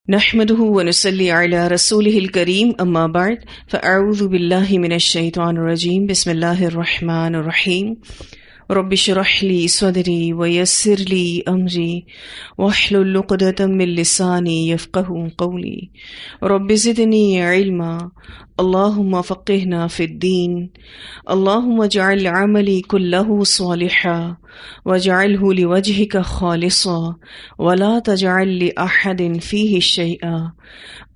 نحمده ونصلي على رسوله الكريم اما بعد فاعوذ بالله من الشيطان الرجيم بسم الله الرحمن الرحيم رب اشرح لي صدري ويسر لي امري واحلل عقدة من لساني يفقهوا قولي رب زدني علما اللهم فقهنا في الدين اللهم اجعل عملي كله صالحا واجعله لوجهك خالصا ولا تجعل لأحد فيه شيئا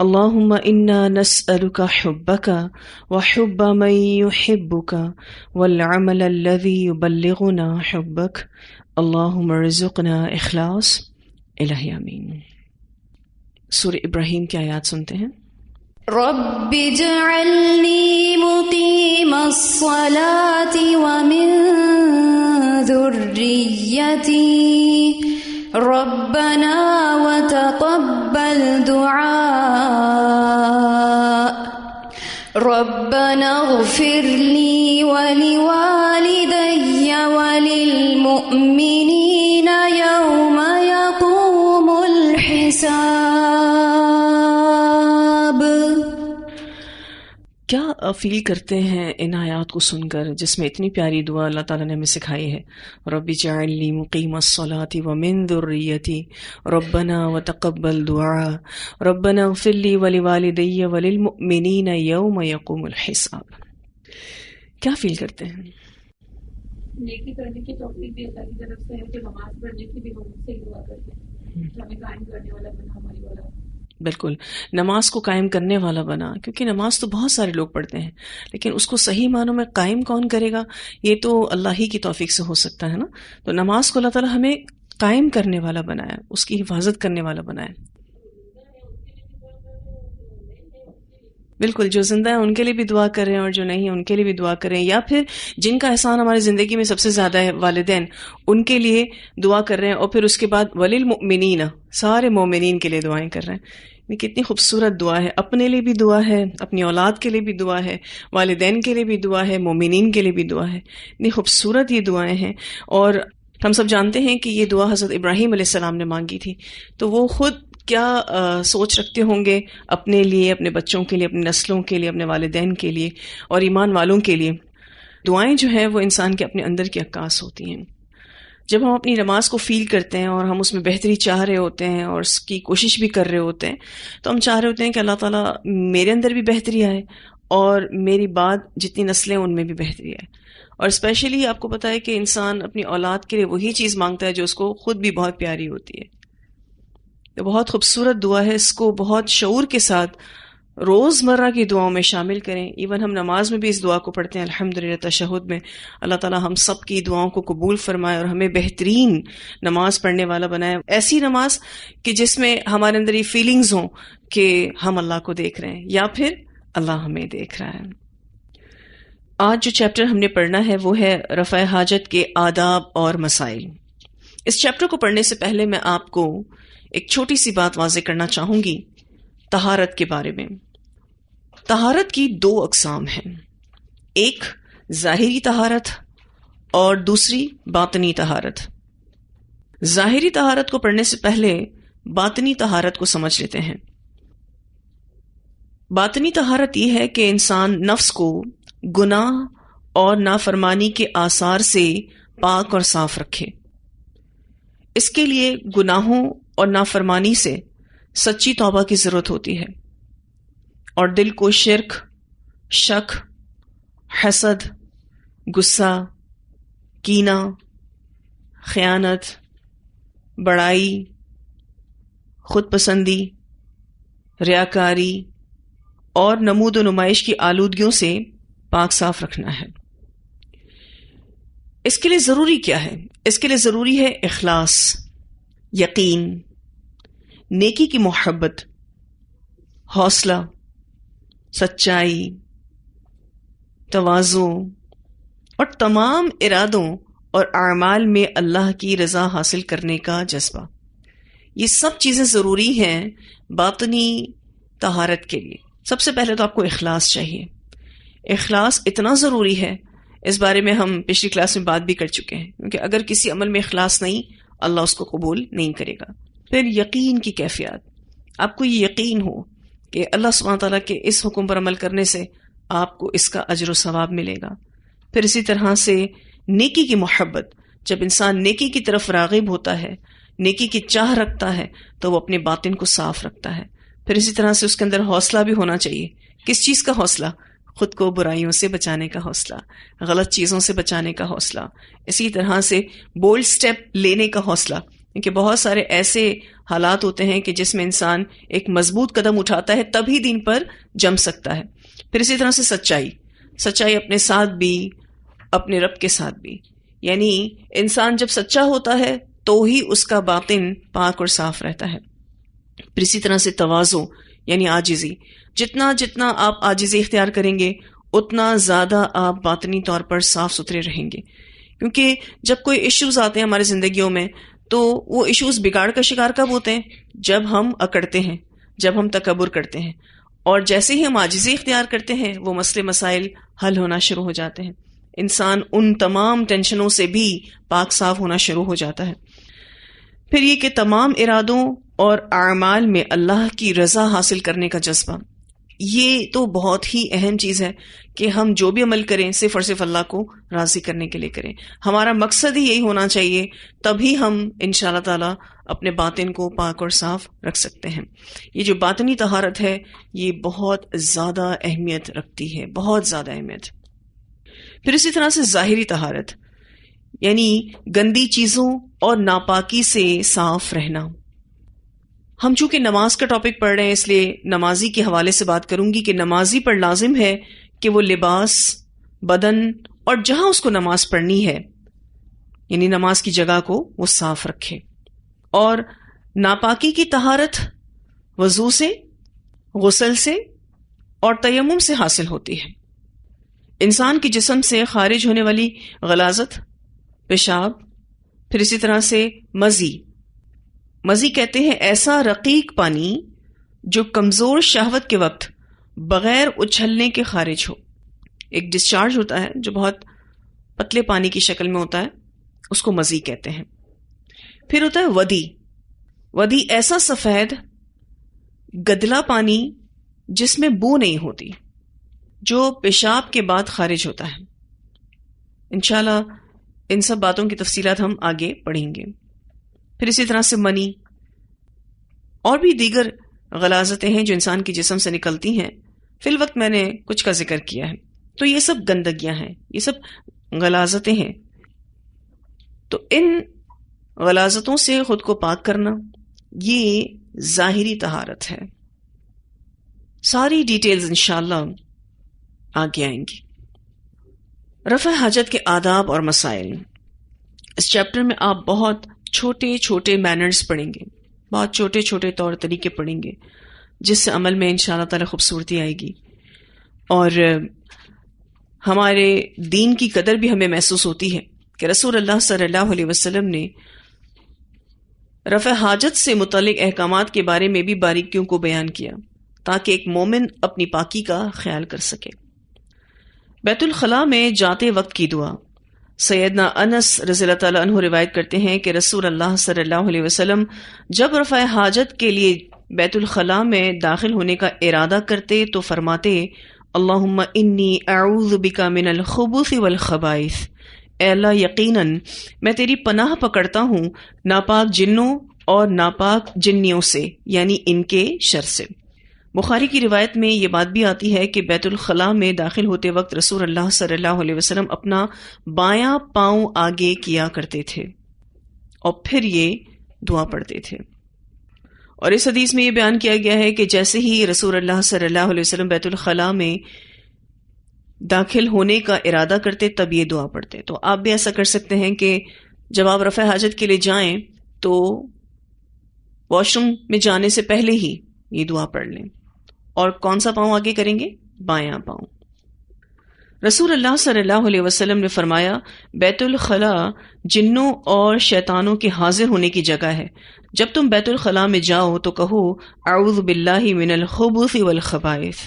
اللهم إنا نسألك حبك وحب من يحبك والعمل الذي يبلغنا حبك اللهم ارزقنا اخلاص الہی آمین۔ سورہ ابراہیم کی آیات سنتے ہیں۔ رب اجعلنی مقیم الصلاة ومن ذریتی ربنا وتقبل دعاء ربنا اغفر لي ولوالدي وللمؤمنين يوم يقوم الحساب۔ کیا فیل کرتے ہیں ان آیات کو سن کر جس میں اتنی پیاری دعا اللہ تعالیٰ نے ہمیں سکھائی ہے؟ رب اجعلنی مقیم الصلاة ومن ذریتی ربنا وتقبل دعاء ربنا اغفر لی ولوالدی وللمؤمنین یوم یقوم الحساب۔ کیا فیل کرتے ہیں؟ نیکی کرنے کی توفیق بھی اللہ کی طرف سے ہے کہ نماز پڑھنے کی بھی ہم سے دعا کرتے ہیں، ہمیں قائم کرنے والا بنا ہماری اولاد۔ بالکل، نماز کو قائم کرنے والا بنا، کیونکہ نماز تو بہت سارے لوگ پڑھتے ہیں لیکن اس کو صحیح معنوں میں قائم کون کرے گا؟ یہ تو اللہ ہی کی توفیق سے ہو سکتا ہے نا۔ تو نماز کو اللہ تعالیٰ ہمیں قائم کرنے والا بنایا، اس کی حفاظت کرنے والا بنایا۔ بالکل، جو زندہ ہیں ان کے لیے بھی دعا کریں اور جو نہیں ہیں ان کے لیے بھی دعا کریں، یا پھر جن کا احسان ہماری زندگی میں سب سے زیادہ ہے والدین، ان کے لیے دعا کر رہے ہیں، اور پھر اس کے بعد وللمؤمنین، سارے مومنین کے لیے دعائیں کر رہے ہیں۔ یہ کتنی خوبصورت دعا ہے، اپنے لیے بھی دعا ہے، اپنی اولاد کے لیے بھی دعا ہے، والدین کے لیے بھی دعا ہے، مومنین کے لیے بھی دعا ہے۔ اتنی خوبصورت یہ دعائیں ہیں، اور ہم سب جانتے ہیں کہ یہ دعا حضرت ابراہیم علیہ السلام نے مانگی تھی، تو وہ خود کیا سوچ رکھتے ہوں گے اپنے لیے، اپنے بچوں کے لیے، اپنی نسلوں کے لیے، اپنے والدین کے لیے اور ایمان والوں کے لیے۔ دعائیں جو ہیں وہ انسان کے اپنے اندر کی عکاس ہوتی ہیں۔ جب ہم اپنی نماز کو فیل کرتے ہیں اور ہم اس میں بہتری چاہ رہے ہوتے ہیں اور اس کی کوشش بھی کر رہے ہوتے ہیں، تو ہم چاہ رہے ہوتے ہیں کہ اللہ تعالیٰ میرے اندر بھی بہتری آئے اور میری بعد جتنی نسلیں ان میں بھی بہتری آئے۔ اور اسپیشلی آپ کو پتہ ہے کہ انسان اپنی اولاد کے لیے وہی چیز مانگتا ہے جو اس کو خود بھی بہت پیاری ہوتی ہے۔ تو بہت خوبصورت دعا ہے، اس کو بہت شعور کے ساتھ روزمرہ کی دعاؤں میں شامل کریں۔ ایون ہم نماز میں بھی اس دعا کو پڑھتے ہیں الحمدللہ تشہد میں۔ اللہ تعالیٰ ہم سب کی دعاؤں کو قبول فرمائے اور ہمیں بہترین نماز پڑھنے والا بنائے، ایسی نماز کہ جس میں ہمارے اندر یہ فیلنگز ہوں کہ ہم اللہ کو دیکھ رہے ہیں یا پھر اللہ ہمیں دیکھ رہا ہے۔ آج جو چیپٹر ہم نے پڑھنا ہے وہ ہے رفع حاجت کے آداب اور مسائل۔ اس چیپٹر کو پڑھنے سے پہلے میں آپ کو ایک چھوٹی سی بات واضح کرنا چاہوں گی طہارت کے بارے میں۔ طہارت کی دو اقسام ہیں، ایک ظاہری طہارت اور دوسری باطنی طہارت۔ ظاہری طہارت کو پڑھنے سے پہلے باطنی طہارت کو سمجھ لیتے ہیں۔ باطنی طہارت یہ ہے کہ انسان نفس کو گناہ اور نافرمانی کے آثار سے پاک اور صاف رکھے۔ اس کے لیے گناہوں اور نافرمانی سے سچی توبہ کی ضرورت ہوتی ہے، اور دل کو شرک، شک، حسد، غصہ، کینہ، خیانت، بڑائی، خود پسندی، ریاکاری اور نمود و نمائش کی آلودگیوں سے پاک صاف رکھنا ہے۔ اس کے لیے ضروری کیا ہے؟ اس کے لیے ضروری ہے اخلاص، یقین، نیکی کی محبت، حوصلہ، سچائی، تواضع اور تمام ارادوں اور اعمال میں اللہ کی رضا حاصل کرنے کا جذبہ۔ یہ سب چیزیں ضروری ہیں باطنی طہارت کے لیے۔ سب سے پہلے تو آپ کو اخلاص چاہیے۔ اخلاص اتنا ضروری ہے، اس بارے میں ہم پچھلی کلاس میں بات بھی کر چکے ہیں، کیونکہ اگر کسی عمل میں اخلاص نہیں، اللہ اس کو قبول نہیں کرے گا۔ پھر یقین کی کیفیت، آپ کو یہ یقین ہو کہ اللہ سبحانہ تعالیٰ کے اس حکم پر عمل کرنے سے آپ کو اس کا اجر و ثواب ملے گا. پھر اسی طرح سے نیکی کی محبت، جب انسان نیکی کی طرف راغب ہوتا ہے، نیکی کی چاہ رکھتا ہے، تو وہ اپنے باطن کو صاف رکھتا ہے. پھر اسی طرح سے اس کے اندر حوصلہ بھی ہونا چاہیے. کس چیز کا حوصلہ؟ خود کو برائیوں سے بچانے کا حوصلہ، غلط چیزوں سے بچانے کا حوصلہ. اسی طرح سے بولڈ سٹیپ لینے کا حوصلہ، کیونکہ بہت سارے ایسے حالات ہوتے ہیں کہ جس میں انسان ایک مضبوط قدم اٹھاتا ہے تبھی دین پر جم سکتا ہے. پھر اسی طرح سے سچائی اپنے ساتھ بھی، اپنے رب کے ساتھ بھی. یعنی انسان جب سچا ہوتا ہے تو ہی اس کا باطن پاک اور صاف رہتا ہے. پھر اسی طرح سے تواضع یعنی عاجزی. جتنا آپ عاجزی اختیار کریں گے اتنا زیادہ آپ باطنی طور پر صاف ستھرے رہیں گے. کیونکہ جب کوئی ایشوز آتے ہیں ہماری زندگیوں میں تو وہ ایشوز بگاڑ کا شکار کب ہوتے ہیں؟ جب ہم اکڑتے ہیں، جب ہم تکبر کرتے ہیں. اور جیسے ہی ہم عاجزی اختیار کرتے ہیں وہ مسئلے مسائل حل ہونا شروع ہو جاتے ہیں. انسان ان تمام ٹینشنوں سے بھی پاک صاف ہونا شروع ہو جاتا ہے. پھر یہ کہ تمام ارادوں اور اعمال میں اللہ کی رضا حاصل کرنے کا جذبہ، یہ تو بہت ہی اہم چیز ہے کہ ہم جو بھی عمل کریں صرف اور صرف اللہ کو راضی کرنے کے لیے کریں. ہمارا مقصد ہی یہی ہونا چاہیے، تبھی ہم انشاءاللہ تعالی اپنے باطن کو پاک اور صاف رکھ سکتے ہیں. یہ جو باطنی طہارت ہے یہ بہت زیادہ اہمیت رکھتی ہے، بہت زیادہ اہمیت. پھر اسی طرح سے ظاہری طہارت یعنی گندی چیزوں اور ناپاکی سے صاف رہنا. ہم چونکہ نماز کا ٹاپک پڑھ رہے ہیں اس لیے نمازی کے حوالے سے بات کروں گی کہ نمازی پر لازم ہے کہ وہ لباس، بدن اور جہاں اس کو نماز پڑھنی ہے یعنی نماز کی جگہ کو وہ صاف رکھے. اور ناپاکی کی طہارت وضو سے، غسل سے اور تیمم سے حاصل ہوتی ہے. انسان کے جسم سے خارج ہونے والی غلاظت، پیشاب، پھر اسی طرح سے مزی کہتے ہیں ایسا رقیق پانی جو کمزور شہوت کے وقت بغیر اچھلنے کے خارج ہو. ایک ڈسچارج ہوتا ہے جو بہت پتلے پانی کی شکل میں ہوتا ہے، اس کو مزی کہتے ہیں. پھر ہوتا ہے ودی ایسا سفید گدلا پانی جس میں بو نہیں ہوتی، جو پیشاب کے بعد خارج ہوتا ہے. انشاءاللہ ان سب باتوں کی تفصیلات ہم آگے پڑھیں گے. پھر اسی طرح سے منی اور بھی دیگر غلاظتیں ہیں جو انسان کے جسم سے نکلتی ہیں. فی الوقت میں نے کچھ کا ذکر کیا ہے. تو یہ سب گندگیاں ہیں، یہ سب غلاظتیں ہیں. تو ان غلاظتوں سے خود کو پاک کرنا یہ ظاہری طہارت ہے. ساری ڈیٹیلز انشاءاللہ آگے آئیں گی. رفع حاجت کے آداب اور مسائل، اس چیپٹر میں آپ بہت چھوٹے چھوٹے مینرز پڑھیں گے، بہت چھوٹے چھوٹے طور طریقے پڑھیں گے جس سے عمل میں انشاءاللہ تعالی خوبصورتی آئے گی اور ہمارے دین کی قدر بھی ہمیں محسوس ہوتی ہے کہ رسول اللہ صلی اللہ علیہ وسلم نے رفع حاجت سے متعلق احکامات کے بارے میں بھی باریکیوں کو بیان کیا تاکہ ایک مومن اپنی پاکی کا خیال کر سکے. بیت الخلاء میں جاتے وقت کی دعا، سیدنا انس رضی اللہ تعالیٰ عنہ روایت کرتے ہیں کہ رسول اللہ صلی اللہ علیہ وسلم جب رفع حاجت کے لیے بیت الخلاء میں داخل ہونے کا ارادہ کرتے تو فرماتے اللہم انی اعوذ بک من الخبث والخبائث، اے اللہ یقیناً میں تیری پناہ پکڑتا ہوں ناپاک جنوں اور ناپاک جنیوں سے یعنی ان کے شر سے. بخاری کی روایت میں یہ بات بھی آتی ہے کہ بیت الخلاء میں داخل ہوتے وقت رسول اللہ صلی اللہ علیہ وسلم اپنا بایاں پاؤں آگے کیا کرتے تھے اور پھر یہ دعا پڑھتے تھے. اور اس حدیث میں یہ بیان کیا گیا ہے کہ جیسے ہی رسول اللہ صلی اللہ علیہ وسلم بیت الخلاء میں داخل ہونے کا ارادہ کرتے تب یہ دعا پڑھتے. تو آپ بھی ایسا کر سکتے ہیں کہ جب آپ رفع حاجت کے لیے جائیں تو واش روم میں جانے سے پہلے ہی یہ دعا پڑھ لیں. اور کون سا پاؤں آگے کریں گے؟ بایاں پاؤں. رسول اللہ صلی اللہ علیہ وسلم نے فرمایا بیت الخلاء جنوں اور شیطانوں کے حاضر ہونے کی جگہ ہے. جب تم بیت الخلاء میں جاؤ تو کہو اعوذ باللہ من الخبث والخبائث،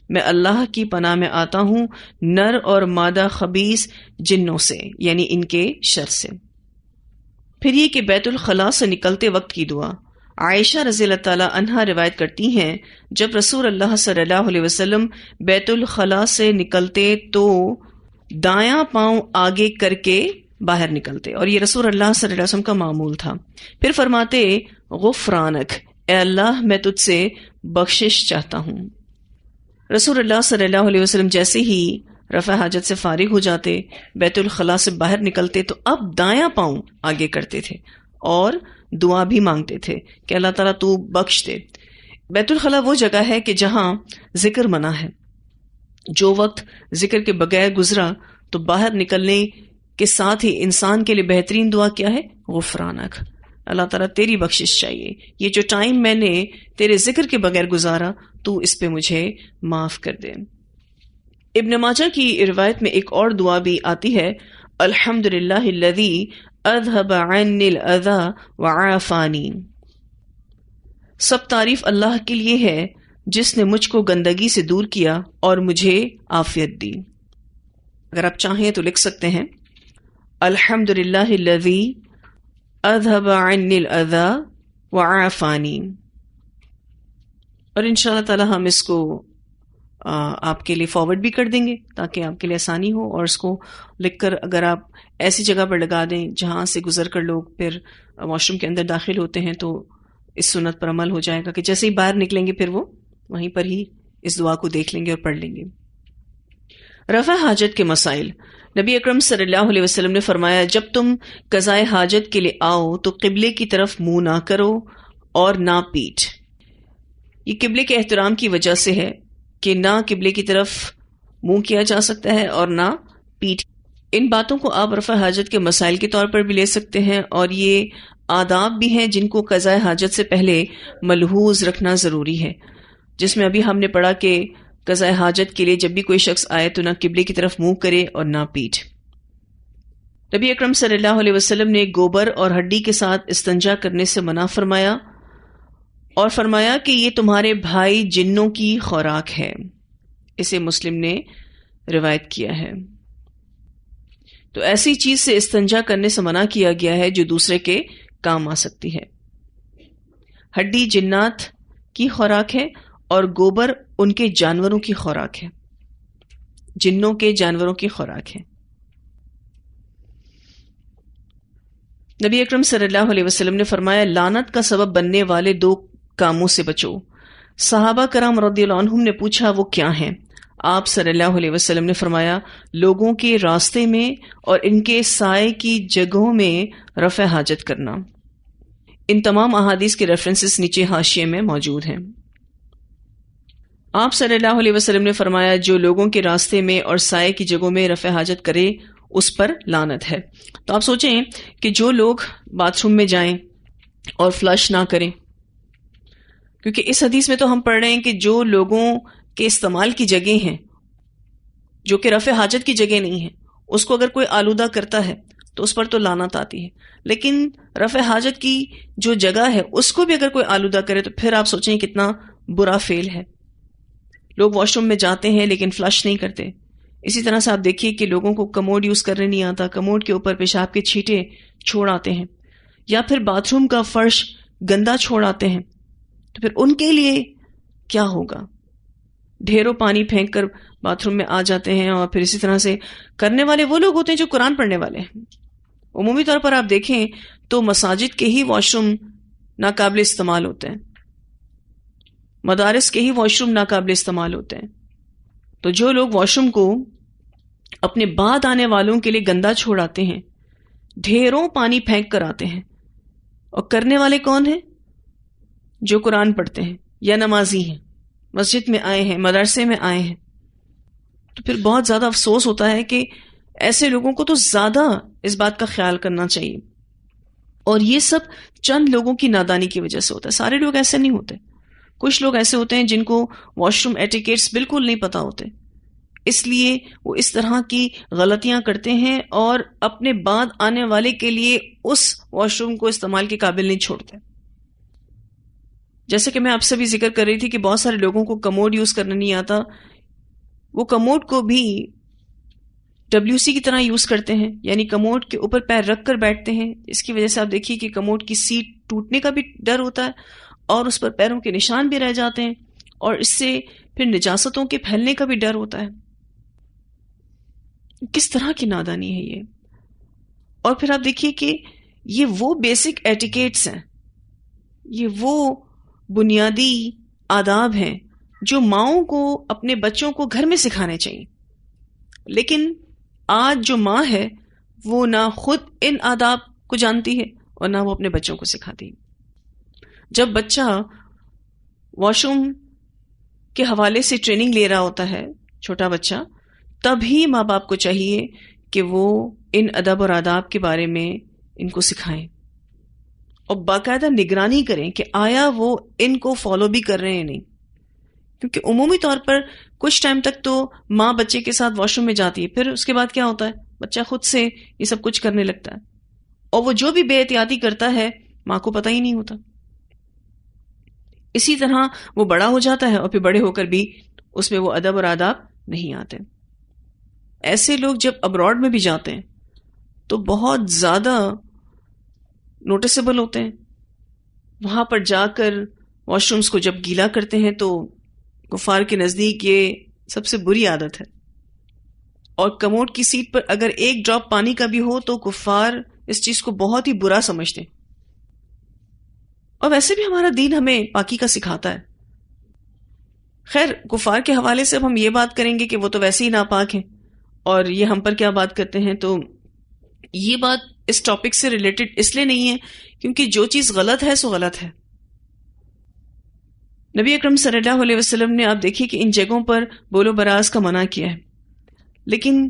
میں اللہ کی پناہ میں آتا ہوں نر اور مادہ خبیث جنوں سے یعنی ان کے شر سے. پھر یہ کہ بیت الخلاء سے نکلتے وقت کی دعا عائشہ رضی اللہ تعالی عنہا روایت کرتی ہیں جب رسول اللہ صلی اللہ علیہ وسلم بیت الخلاء سے نکلتے تو دایاں پاؤں آگے کر کے باہر نکلتے، اور یہ رسول اللہ صلی اللہ علیہ وسلم کا معمول تھا. پھر فرماتے غفرانک، اے اللہ میں تجھ سے بخشش چاہتا ہوں. رسول اللہ صلی اللہ علیہ وسلم جیسے ہی رفع حاجت سے فارغ ہو جاتے، بیت الخلاء سے باہر نکلتے تو اب دایاں پاؤں آگے کرتے تھے اور دعا بھی مانگتے تھے کہ اللہ تعالیٰ تو بخش دے. بیت الخلاء وہ جگہ ہے کہ جہاں ذکر منع ہے. جو وقت ذکر کے بغیر گزرا تو باہر نکلنے کے ساتھ ہی انسان کے لیے بہترین دعا کیا ہے؟ غفرانک، اللہ تعالیٰ تیری بخشش چاہیے، یہ جو ٹائم میں نے تیرے ذکر کے بغیر گزارا تو اس پہ مجھے معاف کر دے. ابن ماجہ کی روایت میں ایک اور دعا بھی آتی ہے، الحمدللہ الذی اذهب عنی الاذی وعافانی. سب تعریف اللہ کے لیے ہے جس نے مجھ کو گندگی سے دور کیا اور مجھے عافیت دی. اگر آپ چاہیں تو لکھ سکتے ہیں الحمدللہ الذی اذهب عنی الاذی وعافانی، اور انشاءاللہ تعالی ہم اس کو آپ کے لیے فارورڈ بھی کر دیں گے تاکہ آپ کے لیے آسانی ہو. اور اس کو لکھ کر اگر آپ ایسی جگہ پر لگا دیں جہاں سے گزر کر لوگ پھر واش روم کے اندر داخل ہوتے ہیں تو اس سنت پر عمل ہو جائے گا کہ جیسے ہی باہر نکلیں گے پھر وہ وہیں پر ہی اس دعا کو دیکھ لیں گے اور پڑھ لیں گے. رفع حاجت کے مسائل. نبی اکرم صلی اللہ علیہ وسلم نے فرمایا جب تم قضاء حاجت کے لیے آؤ تو قبلے کی طرف منہ نہ کرو اور نہ پیٹھ. یہ قبلے کے احترام کی وجہ سے ہے کہ نہ قبلے کی طرف منہ کیا جا سکتا ہے اور نہ پیٹھ. ان باتوں کو آپ رفع حاجت کے مسائل کے طور پر بھی لے سکتے ہیں، اور یہ آداب بھی ہیں جن کو قضاء حاجت سے پہلے ملحوظ رکھنا ضروری ہے، جس میں ابھی ہم نے پڑھا کہ قضاء حاجت کے لیے جب بھی کوئی شخص آئے تو نہ قبلے کی طرف منہ کرے اور نہ پیٹھ. نبی اکرم صلی اللہ علیہ وسلم نے گوبر اور ہڈی کے ساتھ استنجا کرنے سے منع فرمایا اور فرمایا کہ یہ تمہارے بھائی جنوں کی خوراک ہے. اسے مسلم نے روایت کیا ہے. تو ایسی چیز سے استنجا کرنے سے منع کیا گیا ہے جو دوسرے کے کام آ سکتی ہے. ہڈی جنات کی خوراک ہے اور گوبر ان کے جانوروں کی خوراک ہے، جنوں کے جانوروں کی خوراک ہے. نبی اکرم صلی اللہ علیہ وسلم نے فرمایا لعنت کا سبب بننے والے دو کاموں سے بچو. صحابہ کرام رضی اللہ عنہم نے پوچھا وہ کیا ہیں؟ آپ صلی اللہ علیہ وسلم نے فرمایا لوگوں کے راستے میں اور ان کے سائے کی جگہوں میں رفع حاجت کرنا. ان تمام احادیث کے ریفرنسز نیچے حاشیے میں موجود ہیں. آپ صلی اللہ علیہ وسلم نے فرمایا جو لوگوں کے راستے میں اور سائے کی جگہوں میں رفع حاجت کرے اس پر لعنت ہے. تو آپ سوچیں کہ جو لوگ باتھ روم میں جائیں اور فلش نہ کریں، کیونکہ اس حدیث میں تو ہم پڑھ رہے ہیں کہ جو لوگوں کے استعمال کی جگہ ہیں جو کہ رفع حاجت کی جگہ نہیں ہے، اس کو اگر کوئی آلودہ کرتا ہے تو اس پر تو لعنت آتی ہے. لیکن رفع حاجت کی جو جگہ ہے اس کو بھی اگر کوئی آلودہ کرے تو پھر آپ سوچیں کتنا برا فعل ہے. لوگ واش روم میں جاتے ہیں لیکن فلش نہیں کرتے. اسی طرح سے آپ دیکھیے کہ لوگوں کو کموڈ یوز کرنے نہیں آتا، کموڈ کے اوپر پیشاب کے چھینٹے چھوڑ آتے ہیں، یا پھر باتھ روم کا فرش گندا چھوڑ آتے ہیں. تو پھر ان کے لیے کیا ہوگا؟ ڈھیروں پانی پھینک کر باتھ روم میں آ جاتے ہیں. اور پھر اسی طرح سے کرنے والے وہ لوگ ہوتے ہیں جو قرآن پڑھنے والے ہیں. عمومی طور پر آپ دیکھیں تو مساجد کے ہی واش روم ناقابل استعمال ہوتے ہیں، مدارس کے ہی واش روم ناقابل استعمال ہوتے ہیں. تو جو لوگ واش روم کو اپنے بعد آنے والوں کے لیے گندا چھوڑ آتے ہیں، ڈھیروں پانی پھینک کر آتے ہیں، اور کرنے والے کون ہیں؟ جو قرآن پڑھتے ہیں یا نمازی ہیں، مسجد میں آئے ہیں، مدرسے میں آئے ہیں. تو پھر بہت زیادہ افسوس ہوتا ہے کہ ایسے لوگوں کو تو زیادہ اس بات کا خیال کرنا چاہیے. اور یہ سب چند لوگوں کی نادانی کی وجہ سے ہوتا ہے. سارے لوگ ایسے نہیں ہوتے. کچھ لوگ ایسے ہوتے ہیں جن کو واش روم ایٹیکیٹس بالکل نہیں پتا ہوتے، اس لیے وہ اس طرح کی غلطیاں کرتے ہیں اور اپنے بعد آنے والے کے لیے اس واش روم کو استعمال کے قابل نہیں چھوڑتے. جیسے کہ میں آپ سے بھی ذکر کر رہی تھی کہ بہت سارے لوگوں کو کموڈ یوز کرنا نہیں آتا. وہ کموڈ کو بھی WC کی طرح یوز کرتے ہیں، یعنی کموڈ کے اوپر پیر رکھ کر بیٹھتے ہیں. اس کی وجہ سے آپ دیکھیے کہ کموڈ کی سیٹ ٹوٹنے کا بھی ڈر ہوتا ہے اور اس پر پیروں کے نشان بھی رہ جاتے ہیں، اور اس سے پھر نجاستوں کے پھیلنے کا بھی ڈر ہوتا ہے. کس طرح کی نادانی ہے یہ. اور پھر آپ دیکھیے کہ یہ وہ بیسک ایٹیکیٹس ہیں، یہ وہ بنیادی آداب ہیں جو ماؤں کو اپنے بچوں کو گھر میں سکھانے چاہیے. لیکن آج جو ماں ہے وہ نہ خود ان آداب کو جانتی ہے اور نہ وہ اپنے بچوں کو سکھاتی. جب بچہ واش روم کے حوالے سے ٹریننگ لے رہا ہوتا ہے، چھوٹا بچہ، تب ہی ماں باپ کو چاہیے کہ وہ ان ادب اور آداب کے بارے میں ان کو سکھائیں اور باقاعدہ نگرانی کریں کہ آیا وہ ان کو فالو بھی کر رہے ہیں نہیں. کیونکہ عمومی طور پر کچھ ٹائم تک تو ماں بچے کے ساتھ واش روم میں جاتی ہے، پھر اس کے بعد کیا ہوتا ہے، بچہ خود سے یہ سب کچھ کرنے لگتا ہے، اور وہ جو بھی بے احتیاطی کرتا ہے ماں کو پتہ ہی نہیں ہوتا. اسی طرح وہ بڑا ہو جاتا ہے اور پھر بڑے ہو کر بھی اس میں وہ ادب اور آداب نہیں آتے. ایسے لوگ جب ابراڈ میں بھی جاتے ہیں تو بہت زیادہ نوٹسیبل ہوتے ہیں. وہاں پر جا کر واش رومز کو جب گیلا کرتے ہیں تو کفار کے نزدیک یہ سب سے بری عادت ہے، اور کموڈ کی سیٹ پر اگر ایک ڈراپ پانی کا بھی ہو تو کفار اس چیز کو بہت ہی برا سمجھتے ہیں. اور ویسے بھی ہمارا دین ہمیں پاکی کا سکھاتا ہے. خیر، کفار کے حوالے سے اب ہم یہ بات کریں گے کہ وہ تو ویسے ہی ناپاک ہیں اور یہ ہم پر کیا بات کرتے ہیں، تو یہ بات اس ٹاپک سے ریلیٹڈ اس لیے نہیں ہے کیونکہ جو چیز غلط ہے سو غلط ہے. نبی اکرم صلی اللہ علیہ وسلم نے آپ دیکھیے کہ ان جگہوں پر بولو براز کا منع کیا ہے، لیکن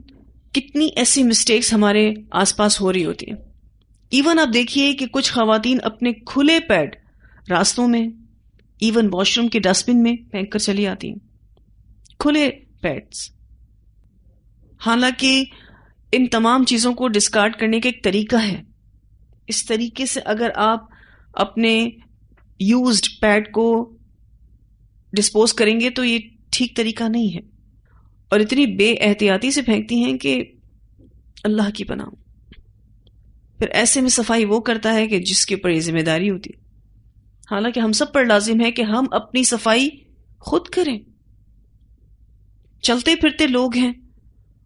کتنی ایسی مسٹیکس ہمارے آس پاس ہو رہی ہوتی ہیں. ایون آپ دیکھیے کہ کچھ خواتین اپنے کھلے پیڈ راستوں میں، ایون واش روم کے ڈسٹ بن میں پھینک کر چلی آتی ہیں، کھلے پیڈز. حالانکہ ان تمام چیزوں کو ڈسکارڈ کرنے کا ایک طریقہ ہے. اس طریقے سے اگر آپ اپنے یوزڈ پیڈ کو ڈسپوز کریں گے تو یہ ٹھیک طریقہ نہیں ہے، اور اتنی بے احتیاطی سے پھینکتی ہیں کہ اللہ کی پناہ. پھر ایسے میں صفائی وہ کرتا ہے کہ جس کے اوپر یہ ذمہ داری ہوتی ہے. حالانکہ ہم سب پر لازم ہے کہ ہم اپنی صفائی خود کریں. چلتے پھرتے لوگ ہیں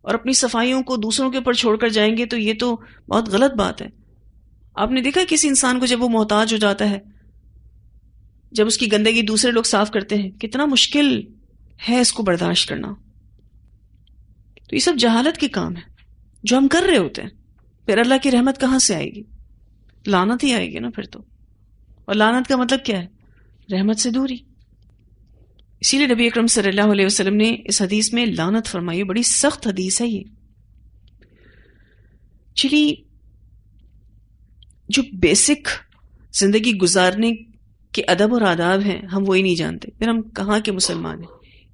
اور اپنی صفائیوں کو دوسروں کے اوپر چھوڑ کر جائیں گے تو یہ تو بہت غلط بات ہے. آپ نے دیکھا کسی انسان کو جب وہ محتاج ہو جاتا ہے، جب اس کی گندگی دوسرے لوگ صاف کرتے ہیں، کتنا مشکل ہے اس کو برداشت کرنا. تو یہ سب جہالت کے کام ہے جو ہم کر رہے ہوتے ہیں. پھر اللہ کی رحمت کہاں سے آئے گی؟ لعنت ہی آئے گی نا پھر تو. اور لعنت کا مطلب کیا ہے؟ رحمت سے دوری. اسی لیے نبی اکرم صلی اللہ علیہ وسلم نے اس حدیث میں لعنت فرمائی. بڑی سخت حدیث ہے یہ. چلیے، جو بیسک زندگی گزارنے کے ادب اور آداب ہیں ہم وہی نہیں جانتے، پھر ہم کہاں کے مسلمان ہیں.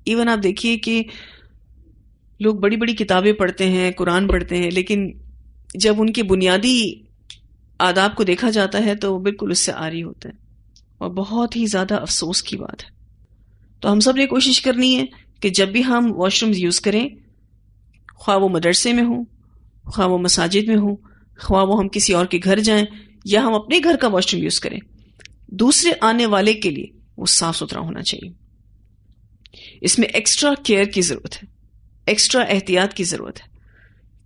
ایون آپ دیکھیے کہ لوگ بڑی بڑی کتابیں پڑھتے ہیں، قرآن پڑھتے ہیں، لیکن جب ان کے بنیادی آداب کو دیکھا جاتا ہے تو بالکل اس سے عاری ہوتے ہیں، اور بہت ہی زیادہ افسوس کی بات ہے. تو ہم سب نے کوشش کرنی ہے کہ جب بھی ہم واش رومز یوز کریں، خواہ وہ مدرسے میں ہوں، خواہ وہ مساجد میں ہوں، خواہ وہ ہم کسی اور کے گھر جائیں یا ہم اپنے گھر کا واش روم یوز کریں، دوسرے آنے والے کے لیے وہ صاف ستھرا ہونا چاہیے. اس میں ایکسٹرا کیئر کی ضرورت ہے، ایکسٹرا احتیاط کی ضرورت ہے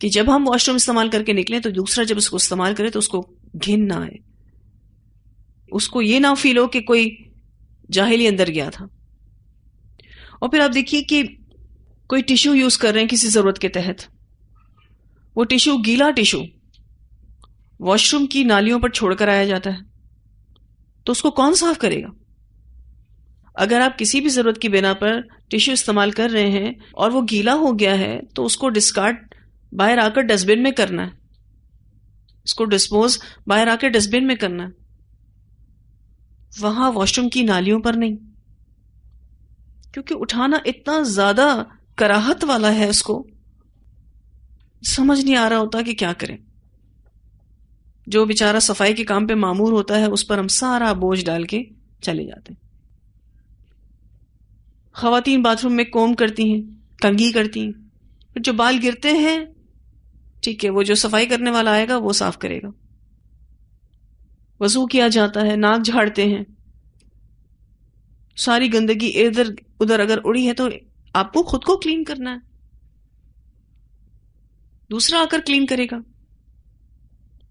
کہ جب ہم واش روم استعمال کر کے نکلیں تو دوسرا جب اس کو استعمال کرے تو اس کو گھن نہ آئے، اس کو یہ نہ فیل ہو کہ کوئی جاہل ہی اندر گیا تھا. اور پھر آپ دیکھیے کہ کوئی ٹیشو یوز کر رہے ہیں کسی ضرورت کے تحت، وہ ٹیشو گیلا ٹیشو واش روم کی نالیوں پر چھوڑ کر آیا جاتا ہے، تو اس کو کون صاف کرے گا؟ اگر آپ کسی بھی ضرورت کی بنا پر ٹیشو استعمال کر رہے ہیں اور وہ گیلا ہو گیا ہے تو اس کو ڈسکارڈ باہر آ کر ڈسٹ بن میں کرنا ہے، اس کو ڈسپوز باہر آ کے ڈسٹ بن میں کرنا ہے، وہاں واش روم کی نالیوں پر نہیں. کیونکہ اٹھانا اتنا زیادہ کراہت والا ہے، اس کو سمجھ نہیں آ رہا ہوتا کہ کیا کریں. جو بیچارہ صفائی کے کام پہ مامور ہوتا ہے اس پر ہم سارا بوجھ ڈال کے چلے جاتے ہیں. خواتین باتھ روم میں کوم کرتی ہیں، کنگھی کرتی ہیں، پھر جو بال گرتے ہیں ٹھیک ہے، وہ جو صفائی کرنے والا آئے گا وہ صاف کرے گا. وضو کیا جاتا ہے، ناک جھاڑتے ہیں، ساری گندگی ادھر ادھر اگر اڑی ہے تو آپ کو خود کو کلین کرنا ہے، دوسرا آ کر کلین کرے گا.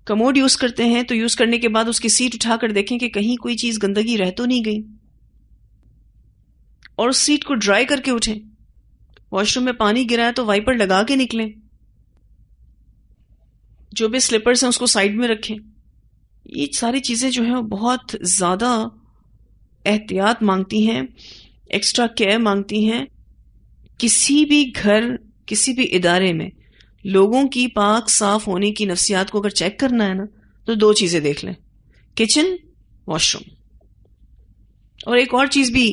کموڈ یوز کرتے ہیں تو یوز کرنے کے بعد اس کی سیٹ اٹھا کر دیکھیں کہ کہیں کوئی چیز گندگی رہ تو نہیں گئی، اور اس سیٹ کو ڈرائی کر کے اٹھیں. واش روم میں پانی گرا ہے تو وائپر لگا کے نکلیں. جو بھی سلپرز ہیں اس کو سائڈ میں رکھیں. یہ ساری چیزیں جو ہیں وہ بہت زیادہ احتیاط مانگتی ہیں، ایکسٹرا کیئر مانگتی ہیں. کسی بھی گھر، کسی بھی ادارے میں لوگوں کی پاک صاف ہونے کی نفسیات کو اگر چیک کرنا ہے نا تو دو چیزیں دیکھ لیں، کچن، واش روم. اور ایک اور چیز بھی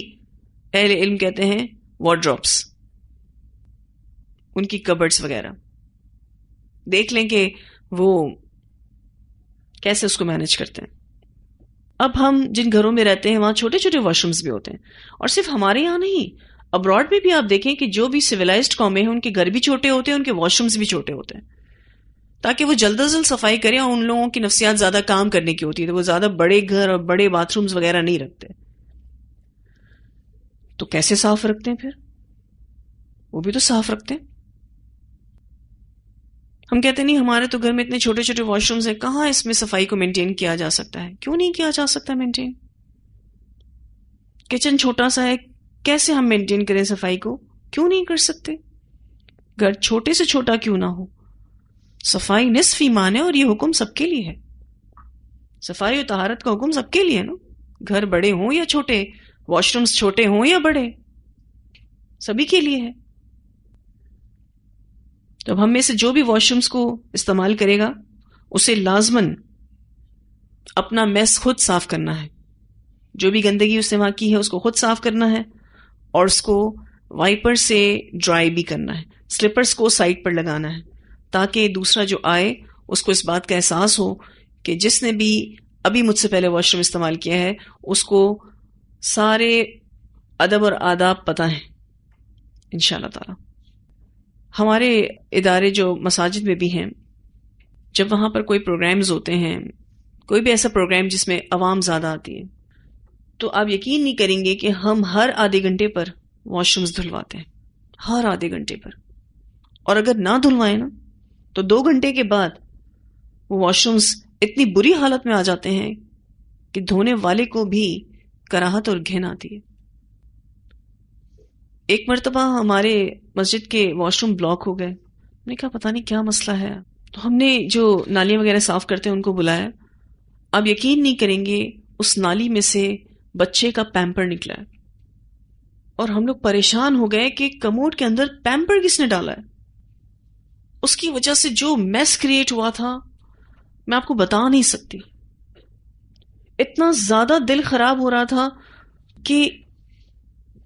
اہل علم کہتے ہیں، وارڈروبس، ان کی کبرڈز وغیرہ دیکھ لیں کہ وہ کیسے اس کو مینج کرتے ہیں. اب ہم جن گھروں میں رہتے ہیں وہاں چھوٹے چھوٹے واش رومز بھی ہوتے ہیں، اور صرف ہمارے یہاں نہیں، ابراڈ میں بھی آپ دیکھیں کہ جو بھی سویلائزڈ قومیں ہیں ان کے گھر بھی چھوٹے ہوتے ہیں، ان کے واش رومز بھی چھوٹے ہوتے ہیں، تاکہ وہ جلد از جلد صفائی کریں. اور ان لوگوں کی نفسیات زیادہ کام کرنے کی ہوتی ہے تو وہ زیادہ بڑے گھر اور بڑے باتھ رومز وغیرہ نہیں رکھتے. تو کیسے صاف رکھتے ہیں پھر؟ وہ بھی تو صاف رکھتے ہیں. ہم کہتے نہیں ہمارے تو گھر میں اتنے چھوٹے چھوٹے واش رومز ہیں، کہاں اس میں صفائی کو مینٹین کیا جا سکتا ہے؟ کیوں نہیں کیا جا سکتا مینٹین؟ کچن چھوٹا سا ہے، کیسے ہم مینٹین کریں صفائی کو؟ کیوں نہیں کر سکتے؟ گھر چھوٹے سے چھوٹا کیوں نہ ہو، صفائی نصف ایمان ہے، اور یہ حکم سب کے لیے ہے. صفائی و طہارت کا حکم سب کے لیے ہے نا، گھر بڑے ہوں یا چھوٹے، واش رومز چھوٹے ہوں یا بڑے، سبھی کے لیے ہے. تو اب ہم میں سے جو بھی واش رومز کو استعمال کرے گا اسے لازماً اپنا میس خود صاف کرنا ہے. جو بھی گندگی اس نے وہاں کی ہے اس کو خود صاف کرنا ہے، اور اس کو وائپر سے ڈرائی بھی کرنا ہے. سلپرز کو سائڈ پر لگانا ہے تاکہ دوسرا جو آئے اس کو اس بات کا احساس ہو کہ جس نے بھی ابھی مجھ سے پہلے واش روم استعمال کیا ہے اس کو سارے ادب اور آداب پتہ ہیں انشاءاللہ تعالی. ہمارے ادارے جو مساجد میں بھی ہیں، جب وہاں پر کوئی پروگرامز ہوتے ہیں، کوئی بھی ایسا پروگرام جس میں عوام زیادہ آتی ہے، تو آپ یقین نہیں کریں گے کہ ہم ہر آدھے گھنٹے پر واش رومز دھلواتے ہیں، ہر آدھے گھنٹے پر. اور اگر نہ دھلوائیں نا تو 2 گھنٹے کے بعد وہ واش رومز اتنی بری حالت میں آ جاتے ہیں کہ دھونے والے کو بھی کراہت اور گھن آتی ہے. ایک مرتبہ ہمارے مسجد کے واش روم بلاک ہو گئے. میں نے کہا پتہ نہیں کیا مسئلہ ہے. تو ہم نے جو نالیاں وغیرہ صاف کرتے ہیں ان کو بلایا. آپ یقین نہیں کریں گے اس نالی میں سے بچے کا پیمپر نکلا ہے، اور ہم لوگ پریشان ہو گئے کہ کموڈ کے اندر پیمپر کس نے ڈالا ہے. اس کی وجہ سے جو میس کریٹ ہوا تھا میں آپ کو بتا نہیں سکتی. اتنا زیادہ دل خراب ہو رہا تھا کہ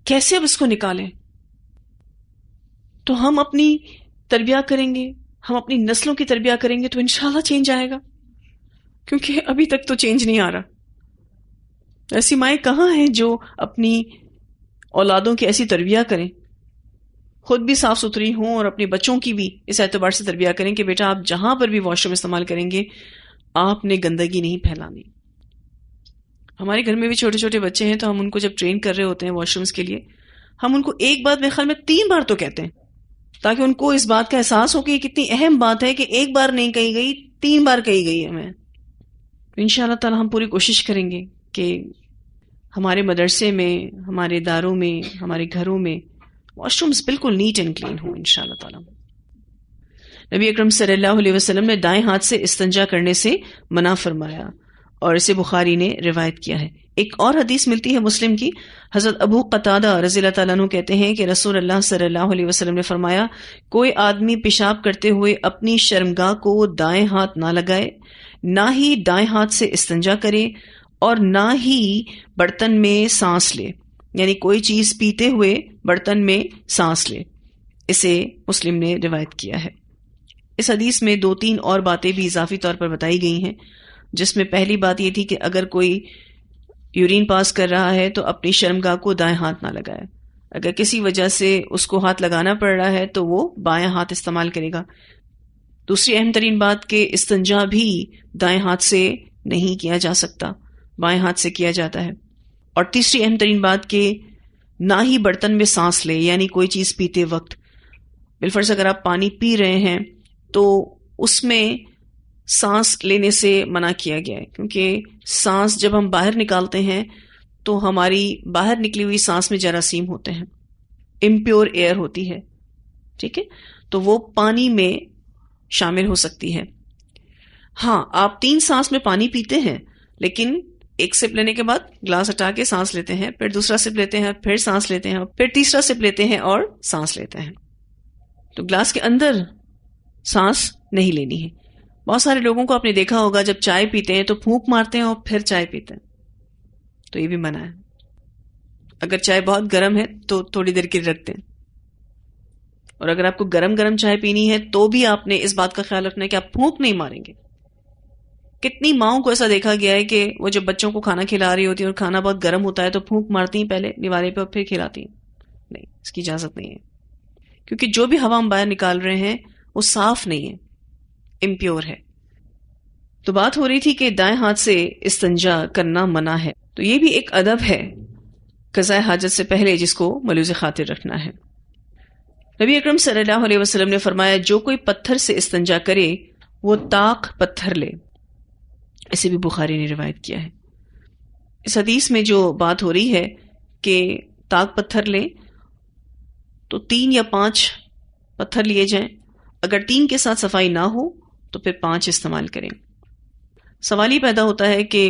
کیسے اب اس کو نکالیں. تو ہم اپنی تربیہ کریں گے، ہم اپنی نسلوں کی تربیہ کریں گے تو انشاءاللہ چینج آئے گا، کیونکہ ابھی تک تو چینج نہیں آ رہا. ایسی مائیں کہاں ہیں جو اپنی اولادوں کی ایسی تربیہ کریں، خود بھی صاف ستھری ہوں اور اپنے بچوں کی بھی اس اعتبار سے تربیہ کریں کہ بیٹا آپ جہاں پر بھی واش روم استعمال کریں گے آپ نے گندگی نہیں پھیلانی. ہمارے گھر میں بھی چھوٹے چھوٹے بچے ہیں تو ہم ان کو جب ٹرین کر رہے ہوتے ہیں واش رومز کے لیے، ہم ان کو ایک بات میرے خیال میں 3 بار تو کہتے ہیں تاکہ ان کو اس بات کا احساس ہو کہ یہ کتنی اہم بات ہے کہ ایک بار نہیں کہی گئی، 3 بار کہی گئی ہے. ہمیں انشاءاللہ تعالی ہم پوری کوشش کریں گے کہ ہمارے مدرسے میں، ہمارے اداروں میں، ہمارے گھروں میں واش رومز بالکل نیٹ اینڈ کلین ہوں انشاءاللہ تعالی. نبی اکرم صلی اللہ علیہ وسلم نے دائیں ہاتھ سے استنجا کرنے سے منع فرمایا، اور اسے بخاری نے روایت کیا ہے. ایک اور حدیث ملتی ہے مسلم کی. حضرت ابو قتادہ رضی اللہ تعالیٰ عنہ کہتے ہیں کہ رسول اللہ صلی اللہ علیہ وسلم نے فرمایا، کوئی آدمی پیشاب کرتے ہوئے اپنی شرمگاہ کو دائیں ہاتھ نہ لگائے، نہ ہی دائیں ہاتھ سے استنجا کرے، اور نہ ہی برتن میں سانس لے، یعنی کوئی چیز پیتے ہوئے برتن میں سانس لے. اسے مسلم نے روایت کیا ہے. اس حدیث میں 2-3 اور باتیں بھی اضافی طور پر بتائی گئی ہیں، جس میں پہلی بات یہ تھی کہ اگر کوئی یورین پاس کر رہا ہے تو اپنی شرمگاہ کو دائیں ہاتھ نہ لگائے. اگر کسی وجہ سے اس کو ہاتھ لگانا پڑ رہا ہے تو وہ بائیں ہاتھ استعمال کرے گا. دوسری اہم ترین بات کہ استنجا بھی دائیں ہاتھ سے نہیں کیا جا سکتا، بائیں ہاتھ سے کیا جاتا ہے. اور تیسری اہم ترین بات کہ نہ ہی برتن میں سانس لے، یعنی کوئی چیز پیتے وقت بالفرض اگر آپ پانی پی رہے ہیں تو اس میں سانس لینے سے منع کیا گیا ہے، کیونکہ سانس جب ہم باہر نکالتے ہیں تو ہماری باہر نکلی ہوئی سانس میں جراثیم ہوتے ہیں، امپیور ایئر ہوتی ہے، ٹھیک ہے، تو وہ پانی میں شامل ہو سکتی ہے. ہاں آپ 3 سانس میں پانی پیتے ہیں، لیکن ایک سپ لینے کے بعد گلاس ہٹا کے سانس لیتے ہیں، پھر دوسرا سپ لیتے ہیں، پھر سانس لیتے ہیں، پھر تیسرا سپ لیتے ہیں اور سانس لیتے ہیں. تو گلاس کے اندر سانس نہیں لینی ہے. بہت سارے لوگوں کو آپ نے دیکھا ہوگا جب چائے پیتے ہیں تو پھونک مارتے ہیں اور پھر چائے پیتے ہیں، تو یہ بھی منع ہے. اگر چائے بہت گرم ہے تو تھوڑی دیر کے لیے رکھتے ہیں، اور اگر آپ کو گرم گرم چائے پینی ہے تو بھی آپ نے اس بات کا خیال رکھنا ہے کہ آپ پھونک نہیں ماریں گے. کتنی ماؤں کو ایسا دیکھا گیا ہے کہ وہ جب بچوں کو کھانا کھلا رہی ہوتی ہیں اور کھانا بہت گرم ہوتا ہے تو پھونک مارتی ہیں پہلے نوالے پہ اور پھر کھلاتی ہیں. نہیں، اس کی اجازت نہیں ہے، کیونکہ جو بھی ہوا ہم باہر نکال رہے ہیں وہ صاف نہیں ہے، امپیور ہے. تو بات ہو رہی تھی کہ دائیں ہاتھ سے استنجا کرنا منع ہے. تو یہ بھی ایک ادب ہے قضاء حاجت سے پہلے جس کو ملوز خاطر رکھنا ہے. نبی اکرم صلی اللہ علیہ وسلم نے فرمایا جو کوئی پتھر سے استنجا کرے وہ طاق پتھر لے. اسے بھی بخاری نے روایت کیا ہے. اس حدیث میں جو بات ہو رہی ہے کہ طاق پتھر لیں تو 3 یا 5 پتھر لیے جائیں. اگر 3 کے ساتھ صفائی نہ ہو تو پھر 5 استعمال کریں. سوال یہ پیدا ہوتا ہے کہ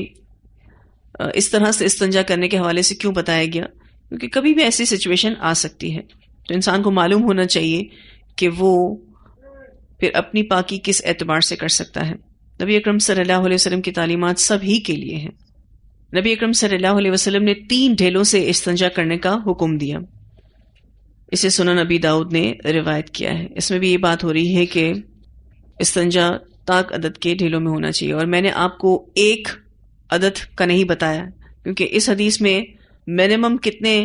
اس طرح سے استنجا کرنے کے حوالے سے کیوں بتایا گیا؟ کیونکہ کبھی بھی ایسی سچویشن آ سکتی ہے، تو انسان کو معلوم ہونا چاہیے کہ وہ پھر اپنی پاکی کس اعتبار سے کر سکتا ہے. نبی اکرم صلی اللہ علیہ وسلم کی تعلیمات سب ہی کے لیے ہیں. نبی اکرم صلی اللہ علیہ وسلم نے 3 ڈھیلوں سے استنجا کرنے کا حکم دیا. اسے سنن نبی داؤد نے روایت کیا ہے. اس میں بھی یہ بات ہو رہی ہے کہ استنجا طاق عدد کے ڈھیلوں میں ہونا چاہیے. اور میں نے آپ کو ایک عدد کا نہیں بتایا کیونکہ اس حدیث میں منیمم کتنے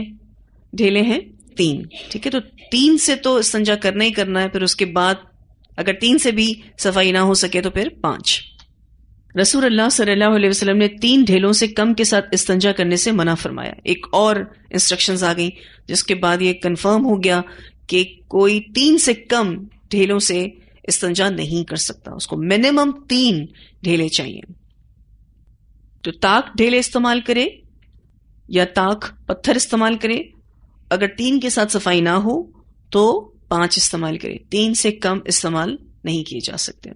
ڈھیلے ہیں؟ 3. ٹھیک ہے، تو 3 سے تو استنجا کرنا ہی کرنا ہے. پھر اس کے بعد اگر 3 سے بھی صفائی نہ ہو سکے تو پھر 5. رسول اللہ صلی اللہ علیہ وسلم نے 3 ڈھیلوں سے کم کے ساتھ استنجا کرنے سے منع فرمایا. ایک اور انسٹرکشنز آ گئی جس کے بعد یہ کنفرم ہو گیا کہ کوئی 3 سے کم ڈھیلوں سے استنجا نہیں کر سکتا، اس کو منیمم 3 ڈھیلے چاہیے. تو طاق ڈھیلے استعمال کرے یا طاق پتھر استعمال کرے. اگر 3 کے ساتھ صفائی نہ ہو تو 5 استعمال کرے. 3 سے کم استعمال نہیں کیے جا سکتے.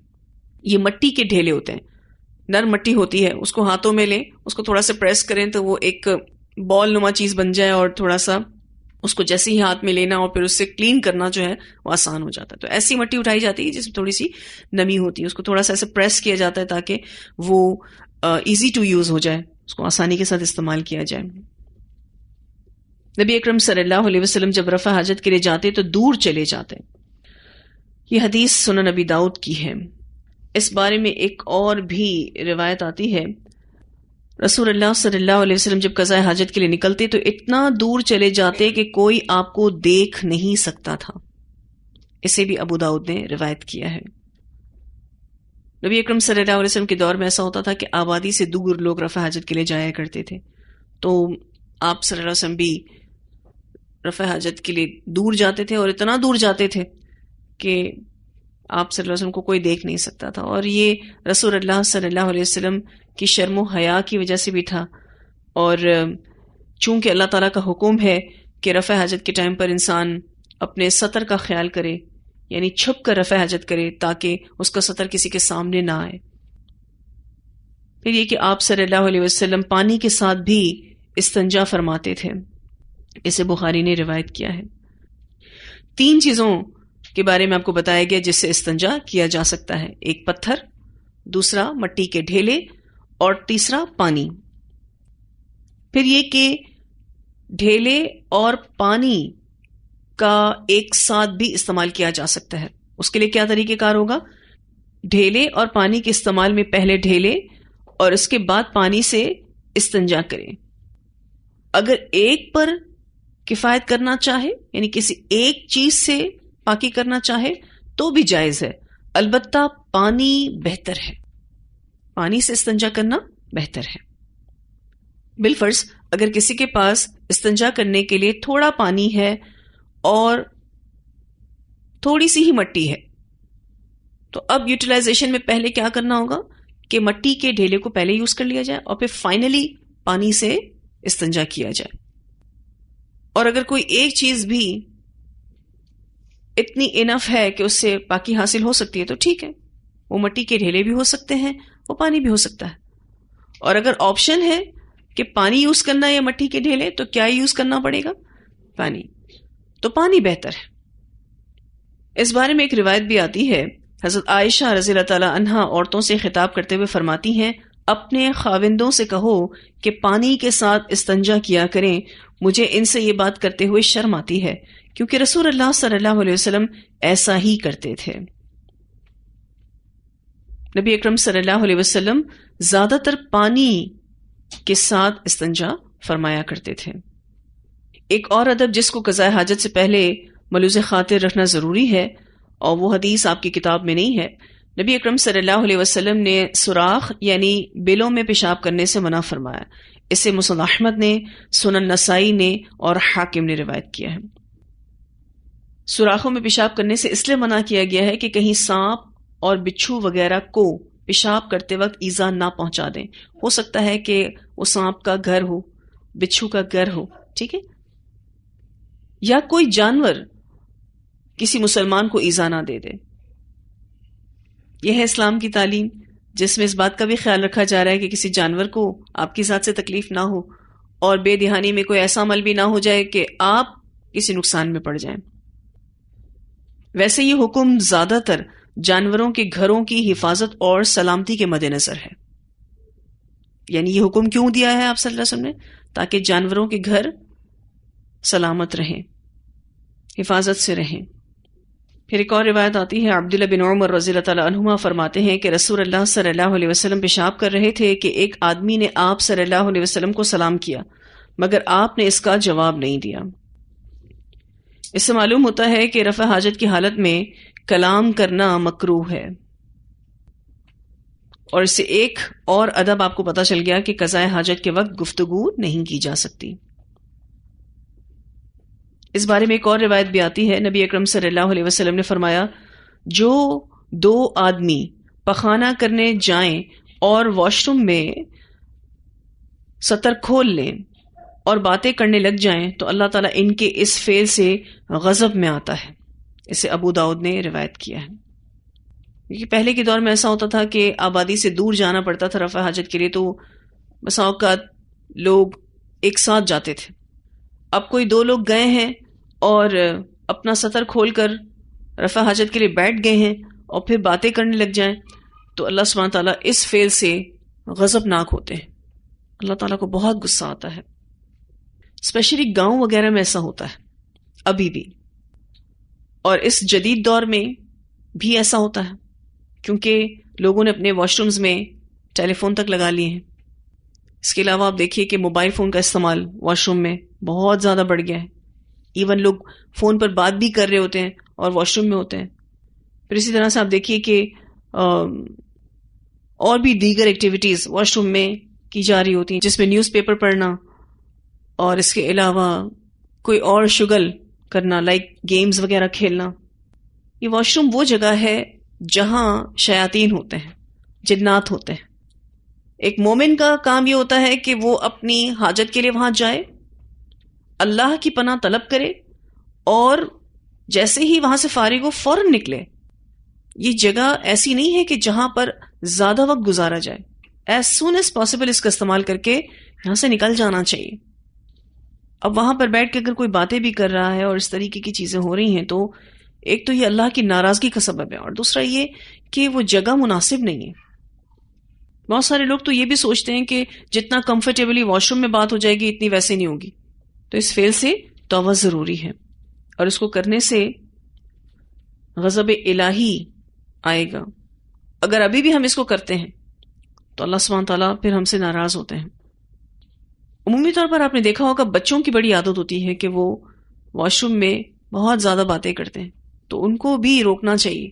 یہ مٹی کے ڈھیلے ہوتے ہیں، نرم مٹی ہوتی ہے، اس کو ہاتھوں میں لیں، اس کو تھوڑا سا پریس کریں تو وہ ایک بال نما چیز بن جائے، اور تھوڑا سا اس کو جیسے ہی ہاتھ میں لینا اور پھر اس سے کلین کرنا جو ہے وہ آسان ہو جاتا ہے. تو ایسی مٹی اٹھائی جاتی ہے جس میں تھوڑی سی نمی ہوتی ہے، اس کو تھوڑا سا ایسے پریس کیا جاتا ہے تاکہ وہ ایزی ٹو یوز ہو جائے، اس کو آسانی کے ساتھ استعمال کیا جائے. نبی اکرم صلی اللہ علیہ وسلم جب رفع حاجت کے لیے جاتے تو دور چلے جاتے. یہ حدیث سنن نبی داؤد کی ہے. اس بارے میں ایک اور بھی روایت آتی ہے، رسول اللہ صلی اللہ علیہ وسلم جب قضاء حاجت کے لیے نکلتے تو اتنا دور چلے جاتے کہ کوئی آپ کو دیکھ نہیں سکتا تھا. اسے بھی ابو داؤد نے روایت کیا ہے. نبی اکرم صلی اللہ علیہ وسلم کے دور میں ایسا ہوتا تھا کہ آبادی سے دور لوگ رفع حاجت کے لیے جایا کرتے تھے، تو آپ صلی اللہ علیہ وسلم بھی رفع حاجت کے لیے دور جاتے تھے، اور اتنا دور جاتے تھے کہ آپ صلی اللہ علیہ وسلم کو کوئی دیکھ نہیں سکتا تھا. اور یہ رسول اللہ صلی اللہ علیہ وسلم کی شرم و حیا کی وجہ سے بھی تھا، اور چونکہ اللہ تعالیٰ کا حکم ہے کہ رفع حاجت کے ٹائم پر انسان اپنے سطر کا خیال کرے، یعنی چھپ کر رفع حاجت کرے تاکہ اس کا سطر کسی کے سامنے نہ آئے. پھر یہ کہ آپ صلی اللہ علیہ وسلم پانی کے ساتھ بھی استنجا فرماتے تھے. اسے بخاری نے روایت کیا ہے. 3 چیزوں کے بارے میں آپ کو بتایا گیا جس سے استنجا کیا جا سکتا ہے. ایک پتھر، دوسرا مٹی کے ڈھیلے، اور تیسرا پانی. پھر یہ کہ ڈھیلے اور پانی کا ایک ساتھ بھی استعمال کیا جا سکتا ہے. اس کے لیے کیا طریقہ کار ہوگا؟ ڈھیلے اور پانی کے استعمال میں پہلے ڈھیلے اور اس کے بعد پانی سے استنجا کریں. اگر ایک پر کفایت کرنا چاہے، یعنی کسی ایک چیز سے پاکی کرنا چاہے تو بھی جائز ہے. البتہ پانی بہتر ہے، پانی سے استنجا کرنا بہتر ہے۔ بالفرض اگر کسی کے پاس استنجا کرنے کے لیے تھوڑا پانی ہے اور تھوڑی سی ہی مٹی ہے، تو اب یوٹیلائزیشن میں پہلے کیا کرنا ہوگا کہ مٹی کے ڈھیلے کو پہلے یوز کر لیا جائے اور پھر فائنلی پانی سے استنجا کیا جائے۔ اور اگر کوئی ایک چیز بھی اتنی انف ہے کہ اس سے پاکی حاصل ہو سکتی ہے تو ٹھیک ہے، وہ مٹی کے ڈھیلے بھی ہو سکتے ہیں، وہ پانی بھی ہو سکتا ہے۔ اور اگر آپشن ہے کہ پانی یوز کرنا یا مٹی کے ڈھیلے، تو کیا یوز کرنا پڑے گا؟ پانی۔ تو پانی بہتر ہے۔ اس بارے میں ایک روایت بھی آتی ہے، حضرت عائشہ رضی اللہ تعالی عنہا عورتوں سے خطاب کرتے ہوئے فرماتی ہیں، اپنے خاوندوں سے کہو کہ پانی کے ساتھ استنجا کیا کریں، مجھے ان سے یہ بات کرتے ہوئے شرم آتی ہے، کیونکہ رسول اللہ صلی اللہ علیہ وسلم ایسا ہی کرتے تھے۔ نبی اکرم صلی اللہ علیہ وسلم زیادہ تر پانی کے ساتھ استنجا فرمایا کرتے تھے۔ ایک اور ادب جس کو قضاء حاجت سے پہلے ملوز خاطر رکھنا ضروری ہے، اور وہ حدیث آپ کی کتاب میں نہیں ہے، نبی اکرم صلی اللہ علیہ وسلم نے سوراخ یعنی بلوں میں پیشاب کرنے سے منع فرمایا۔ اسے مسند احمد نے، سنن نسائی نے اور حاکم نے روایت کیا ہے۔ سوراخوں میں پیشاب کرنے سے اس لیے منع کیا گیا ہے کہ کہیں سانپ اور بچھو وغیرہ کو پیشاب کرتے وقت ایذا نہ پہنچا دیں۔ ہو سکتا ہے کہ وہ سانپ کا گھر ہو، بچھو کا گھر ہو، ٹھیک ہے، یا کوئی جانور کسی مسلمان کو ایذا نہ دے دے۔ یہ ہے اسلام کی تعلیم، جس میں اس بات کا بھی خیال رکھا جا رہا ہے کہ کسی جانور کو آپ کی ذات سے تکلیف نہ ہو، اور بے دہانی میں کوئی ایسا عمل بھی نہ ہو جائے کہ آپ کسی نقصان میں پڑ جائیں۔ ویسے یہ حکم زیادہ تر جانوروں کے گھروں کی حفاظت اور سلامتی کے مد نظر ہے۔ یعنی یہ حکم کیوں دیا ہے آپ صلی اللہ علیہ وسلم نے؟ تاکہ جانوروں کے گھر سلامت رہیں، حفاظت سے رہیں۔ پھر ایک اور روایت آتی ہے، عبداللہ بن عمر رضی اللہ تعالیٰ عنہما فرماتے ہیں کہ رسول اللہ صلی اللہ علیہ وسلم پیشاب کر رہے تھے کہ ایک آدمی نے آپ صلی اللہ علیہ وسلم کو سلام کیا، مگر آپ نے اس کا جواب نہیں دیا۔ اس سے معلوم ہوتا ہے کہ رفع حاجت کی حالت میں کلام کرنا مکروہ ہے۔ اور اس سے ایک اور ادب آپ کو پتہ چل گیا کہ قضاء حاجت کے وقت گفتگو نہیں کی جا سکتی۔ اس بارے میں ایک اور روایت بھی آتی ہے، نبی اکرم صلی اللہ علیہ وسلم نے فرمایا، جو دو آدمی پخانہ کرنے جائیں اور واش روم میں سطر کھول لیں اور باتیں کرنے لگ جائیں تو اللہ تعالیٰ ان کے اس فعل سے غضب میں آتا ہے۔ اسے ابو داؤد نے روایت کیا ہے۔ کیونکہ پہلے کے دور میں ایسا ہوتا تھا کہ آبادی سے دور جانا پڑتا تھا رفع حاجت کے لیے، تو بسا اوقات لوگ ایک ساتھ جاتے تھے۔ اب کوئی دو لوگ گئے ہیں اور اپنا سطر کھول کر رفع حاجت کے لیے بیٹھ گئے ہیں اور پھر باتیں کرنے لگ جائیں تو اللہ سبحانہ تعالیٰ اس فعل سے غضبناک ہوتے ہیں۔ اللہ تعالیٰ کو بہت غصہ آتا ہے۔ اسپیشلی گاؤں وغیرہ میں ایسا ہوتا ہے ابھی بھی، اور اس جدید دور میں بھی ایسا ہوتا ہے، کیونکہ لوگوں نے اپنے واش رومز میں ٹیلی فون تک لگا لیے ہیں۔ اس کے علاوہ آپ دیکھیے کہ موبائل فون کا استعمال واش روم میں بہت زیادہ بڑھ گیا ہے۔ ایون لوگ فون پر بات بھی کر رہے ہوتے ہیں اور واش روم میں ہوتے ہیں۔ پھر اسی طرح سے آپ دیکھیے کہ اور بھی دیگر ایکٹیویٹیز واش روم میں کی جا رہی ہوتی ہیں، جس میں نیوز پیپر پڑھنا اور اس کے علاوہ کوئی اور شغل کرنا، لائک گیمز وغیرہ کھیلنا۔ یہ واش روم وہ جگہ ہے جہاں شیاطین ہوتے ہیں، جنات ہوتے ہیں۔ ایک مومن کا کام یہ ہوتا ہے کہ وہ اپنی حاجت کے لیے وہاں جائے، اللہ کی پناہ طلب کرے، اور جیسے ہی وہاں سے فارغ ہو فوراً نکلے۔ یہ جگہ ایسی نہیں ہے کہ جہاں پر زیادہ وقت گزارا جائے۔ ایز سون ایز پاسبل اس کا استعمال کر کے یہاں سے نکل جانا چاہیے۔ اب وہاں پر بیٹھ کے اگر کوئی باتیں بھی کر رہا ہے اور اس طریقے کی چیزیں ہو رہی ہیں تو ایک تو یہ اللہ کی ناراضگی کا سبب ہے، اور دوسرا یہ کہ وہ جگہ مناسب نہیں ہے۔ بہت سارے لوگ تو یہ بھی سوچتے ہیں کہ جتنا کمفرٹیبلی واش روم میں بات ہو جائے گی اتنی ویسے نہیں ہوگی۔ تو اس فعل سے توبہ ضروری ہے، اور اس کو کرنے سے غضب الہی آئے گا۔ اگر ابھی بھی ہم اس کو کرتے ہیں تو اللہ سبحانہ تعالیٰ پھر ہم سے ناراض ہوتے ہیں۔ عمومی طور پر آپ نے دیکھا ہوگا بچوں کی بڑی عادت ہوتی ہے کہ وہ واش روم میں بہت زیادہ باتیں کرتے ہیں، تو ان کو بھی روکنا چاہیے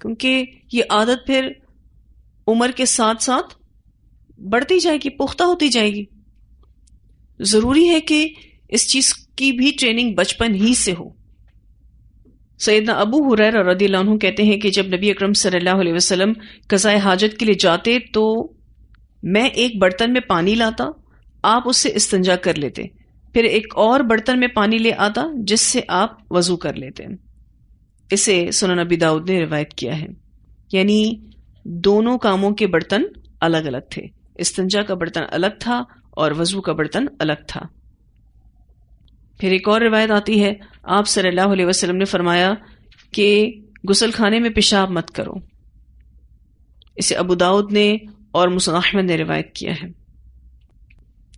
کیونکہ یہ عادت پھر عمر کے ساتھ ساتھ بڑھتی جائے گی، پختہ ہوتی جائے گی. ضروری ہے کہ اس چیز کی بھی ٹریننگ بچپن ہی سے ہو. سیدنا ابو ہریرہ رضی اللہ عنہ کہتے ہیں کہ جب نبی اکرم صلی اللہ علیہ وسلم قضائے حاجت کے لیے جاتے تو میں ایک برتن میں پانی لاتا، آپ اس سے استنجا کر لیتے، پھر ایک اور برتن میں پانی لے آتا جس سے آپ وضو کر لیتے. اسے سنن ابی داؤد نے روایت کیا ہے. یعنی دونوں کاموں کے برتن الگ الگ تھے، استنجا کا برتن الگ تھا اور وضو کا برتن الگ تھا. پھر ایک اور روایت آتی ہے، آپ صلی اللہ علیہ وسلم نے فرمایا کہ غسل خانے میں پیشاب مت کرو. اسے ابو داؤد نے اور مسند احمد نے روایت کیا ہے.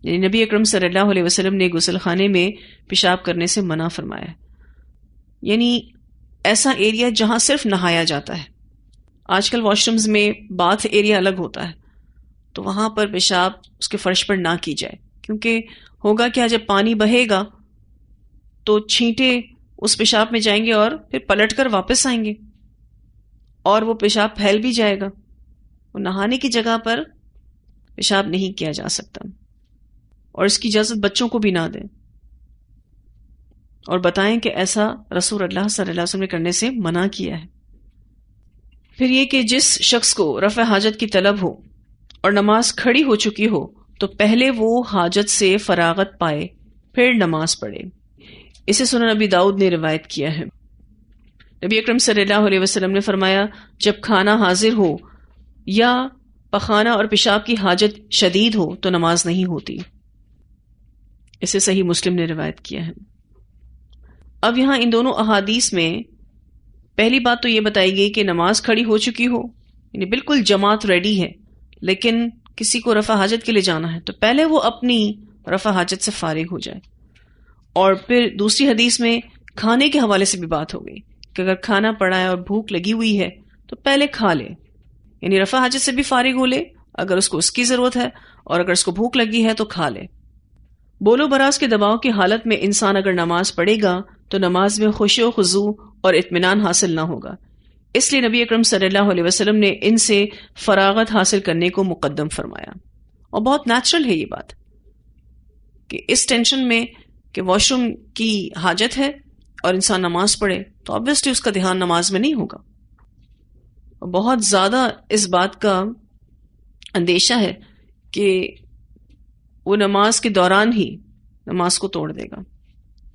یعنی نبی اکرم صلی اللہ علیہ وسلم نے غسل خانے میں پیشاب کرنے سے منع فرمایا. یعنی ایسا ایریا جہاں صرف نہایا جاتا ہے. آج کل واش رومز میں باتھ ایریا الگ ہوتا ہے، تو وہاں پر پیشاب اس کے فرش پر نہ کی جائے، کیونکہ ہوگا کیا، جب پانی بہے گا تو چھینٹے اس پیشاب میں جائیں گے اور پھر پلٹ کر واپس آئیں گے اور وہ پیشاب پھیل بھی جائے گا. وہ نہانے کی جگہ پر پیشاب نہیں کیا جا سکتا، اور اس کی اجازت بچوں کو بھی نہ دیں اور بتائیں کہ ایسا رسول اللہ صلی اللہ علیہ وسلم نے کرنے سے منع کیا ہے. پھر یہ کہ جس شخص کو رفع حاجت کی طلب ہو اور نماز کھڑی ہو چکی ہو تو پہلے وہ حاجت سے فراغت پائے پھر نماز پڑھے. اسے سنن ابی داؤد نے روایت کیا ہے. نبی اکرم صلی اللہ علیہ وسلم نے فرمایا، جب کھانا حاضر ہو یا پخانہ اور پیشاب کی حاجت شدید ہو تو نماز نہیں ہوتی. اسے صحیح مسلم نے روایت کیا ہے. اب یہاں ان دونوں احادیث میں پہلی بات تو یہ بتائی گئی کہ نماز کھڑی ہو چکی ہو، یعنی بالکل جماعت ریڈی ہے، لیکن کسی کو رفع حاجت کے لیے جانا ہے تو پہلے وہ اپنی رفع حاجت سے فارغ ہو جائے. اور پھر دوسری حدیث میں کھانے کے حوالے سے بھی بات ہو گئی کہ اگر کھانا پڑا ہے اور بھوک لگی ہوئی ہے تو پہلے کھا لے، یعنی رفع حاجت سے بھی فارغ ہو لے اگر اس کو اس کی ضرورت ہے، اور اگر اس کو بھوک لگی ہے تو کھا لے. بولو براز کے دباؤ کی حالت میں انسان اگر نماز پڑھے گا تو نماز میں خشوع و خضوع اور اطمینان حاصل نہ ہوگا. اس لیے نبی اکرم صلی اللہ علیہ وسلم نے ان سے فراغت حاصل کرنے کو مقدم فرمایا. اور بہت نیچرل ہے یہ بات کہ اس ٹینشن میں کہ واش روم کی حاجت ہے اور انسان نماز پڑھے تو obviously اس کا دھیان نماز میں نہیں ہوگا. بہت زیادہ اس بات کا اندیشہ ہے کہ وہ نماز کے دوران ہی نماز کو توڑ دے گا.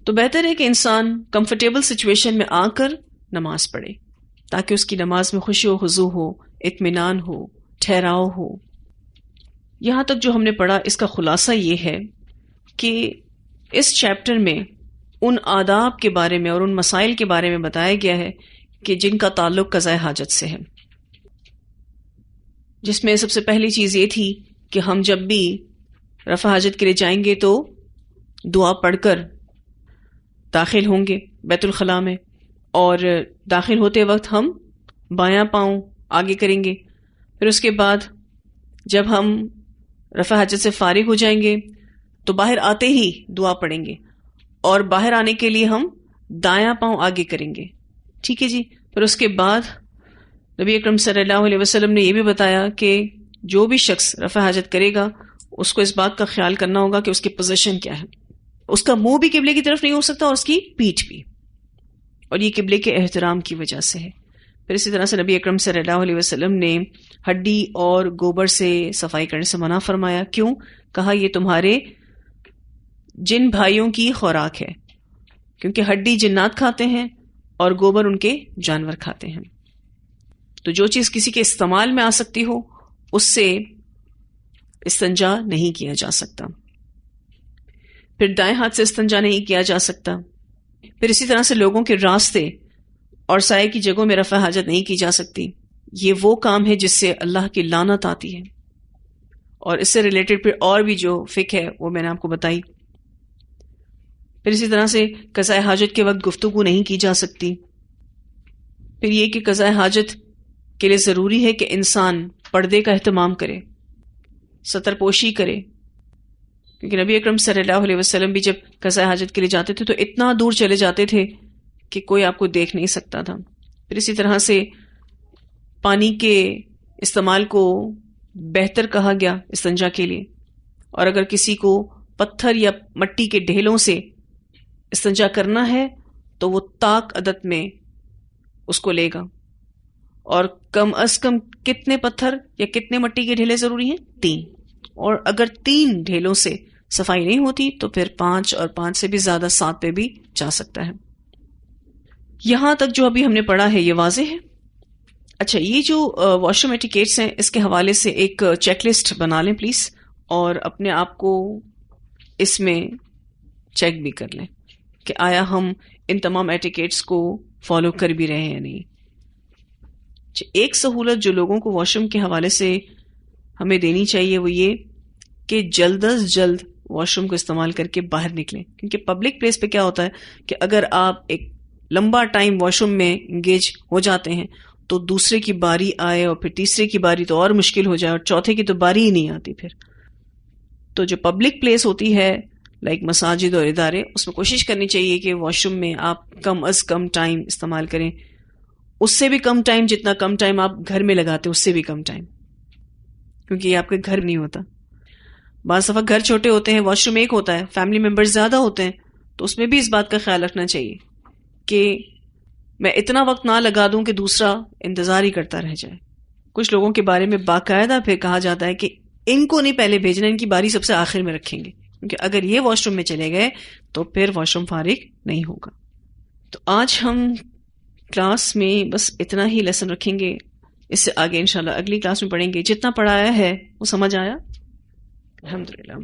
تو بہتر ہے کہ انسان کمفرٹیبل سچویشن میں آ کر نماز پڑھے تاکہ اس کی نماز میں خشوع و خضوع ہو، اطمینان ہو، ٹھہراؤ ہو. یہاں تک جو ہم نے پڑھا اس کا خلاصہ یہ ہے کہ اس چیپٹر میں ان آداب کے بارے میں اور ان مسائل کے بارے میں بتایا گیا ہے کہ جن کا تعلق قضاء حاجت سے ہے، جس میں سب سے پہلی چیز یہ تھی کہ ہم جب بھی رفع حاجت کے لیے جائیں گے تو دعا پڑھ کر داخل ہوں گے بیت الخلاء میں، اور داخل ہوتے وقت ہم بایاں پاؤں آگے کریں گے. پھر اس کے بعد جب ہم رفع حاجت سے فارغ ہو جائیں گے تو باہر آتے ہی دعا پڑھیں گے، اور باہر آنے کے لیے ہم دایاں پاؤں آگے کریں گے. ٹھیک ہے جی. پھر اس کے بعد نبی اکرم صلی اللہ علیہ وسلم نے یہ بھی بتایا کہ جو بھی شخص رفع حاجت کرے گا اس کو اس بات کا خیال کرنا ہوگا کہ اس کی پوزیشن کیا ہے. اس کا منہ بھی قبلے کی طرف نہیں ہو سکتا اور اس کی پیٹھ بھی، اور یہ قبلے کے احترام کی وجہ سے ہے. پھر اسی طرح سے نبی اکرم صلی اللہ علیہ وسلم نے ہڈی اور گوبر سے صفائی کرنے سے منع فرمایا. کیوں؟ کہا یہ تمہارے جن بھائیوں کی خوراک ہے، کیونکہ ہڈی جنات کھاتے ہیں اور گوبر ان کے جانور کھاتے ہیں. تو جو چیز کسی کے استعمال میں آ سکتی ہو اس سے استنجا نہیں کیا جا سکتا. پھر دائیں ہاتھ سے استنجا نہیں کیا جا سکتا. پھر اسی طرح سے لوگوں کے راستے اور سائے کی جگہوں میں رفع حاجت نہیں کی جا سکتی. یہ وہ کام ہے جس سے اللہ کی لعنت آتی ہے، اور اس سے ریلیٹڈ پھر اور بھی جو فقہ ہے وہ میں نے آپ کو بتائی. پھر اسی طرح سے قضاء حاجت کے وقت گفتگو نہیں کی جا سکتی. پھر یہ کہ قضاء حاجت کے لیے ضروری ہے کہ انسان پردے کا اہتمام کرے، ستر پوشی کرے، کیونکہ نبی اکرم صلی اللہ علیہ وسلم بھی جب قضاء حاجت کے لیے جاتے تھے تو اتنا دور چلے جاتے تھے کہ کوئی آپ کو دیکھ نہیں سکتا تھا. پھر اسی طرح سے پانی کے استعمال کو بہتر کہا گیا استنجا کے لیے، اور اگر کسی کو پتھر یا مٹی کے ڈھیلوں سے استنجا کرنا ہے تو وہ طاق عدد میں اس کو لے گا. اور کم از کم کتنے پتھر یا کتنے مٹی کے ڈھیلے ضروری ہیں؟ 3. اور اگر 3 ڈھیلوں سے صفائی نہیں ہوتی تو پھر 5 اور 5 سے بھی زیادہ 7 پہ بھی جا سکتا ہے. یہاں تک جو ابھی ہم نے پڑھا ہے یہ واضح ہے. اچھا، یہ جو واش روم ایٹیکیٹس ہیں اس کے حوالے سے ایک چیک لسٹ بنا لیں پلیز، اور اپنے آپ کو اس میں چیک بھی کر لیں کہ آیا ہم ان تمام ایٹیکیٹس کو فالو کر بھی رہے ہیں یا نہیں. ایک سہولت جو لوگوں کو واش روم کے حوالے سے ہمیں دینی چاہیے وہ یہ کہ جلد از جلد واش روم کو استعمال کر کے باہر نکلیں، کیونکہ پبلک پلیس پہ کیا ہوتا ہے کہ اگر آپ ایک لمبا ٹائم واش روم میں انگیج ہو جاتے ہیں تو دوسرے کی باری آئے اور پھر تیسرے کی باری تو اور مشکل ہو جائے اور چوتھے کی تو باری ہی نہیں آتی. پھر تو جو پبلک پلیس ہوتی ہے لائک مساجد اور ادارے، اس میں کوشش کرنی چاہیے کہ واش روم میں آپ کم از کم ٹائم استعمال کریں. اس سے بھی کم ٹائم، جتنا کم ٹائم آپ گھر میں لگاتے اس سے بھی کم ٹائم، کیونکہ یہ آپ کے گھر نہیں ہوتا. بعض دفعہ گھر چھوٹے ہوتے ہیں، واش روم ایک ہوتا ہے، فیملی ممبر زیادہ ہوتے ہیں، تو اس میں بھی اس بات کا خیال رکھنا چاہیے کہ میں اتنا وقت نہ لگا دوں کہ دوسرا انتظار ہی کرتا رہ جائے. کچھ لوگوں کے بارے میں باقاعدہ پھر کہا جاتا ہے کہ ان کو نہیں پہلے بھیجنا، ان کی باری سب سے آخر میں رکھیں گے، کیونکہ اگر یہ واش روم میں چلے گئے تو پھر واش روم فارغ نہیں ہوگا. تو آج ہم کلاس میں بس اتنا ہی لیسن رکھیں گے. اس سے آگے انشاءاللہ اگلی کلاس میں پڑھیں گے. جتنا پڑھایا ہے وہ سمجھ آیا؟ الحمدللہ.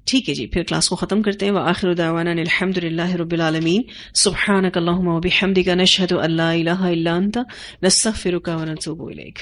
ٹھیک ہے جی، پھر کلاس کو ختم کرتے ہیں. وآخر دعوانا الحمدللہ رب العالمین. سبحانک اللہم وبحمدک، نشہد ان لا الہ الا انت، نستغفرک ونتوب الیک.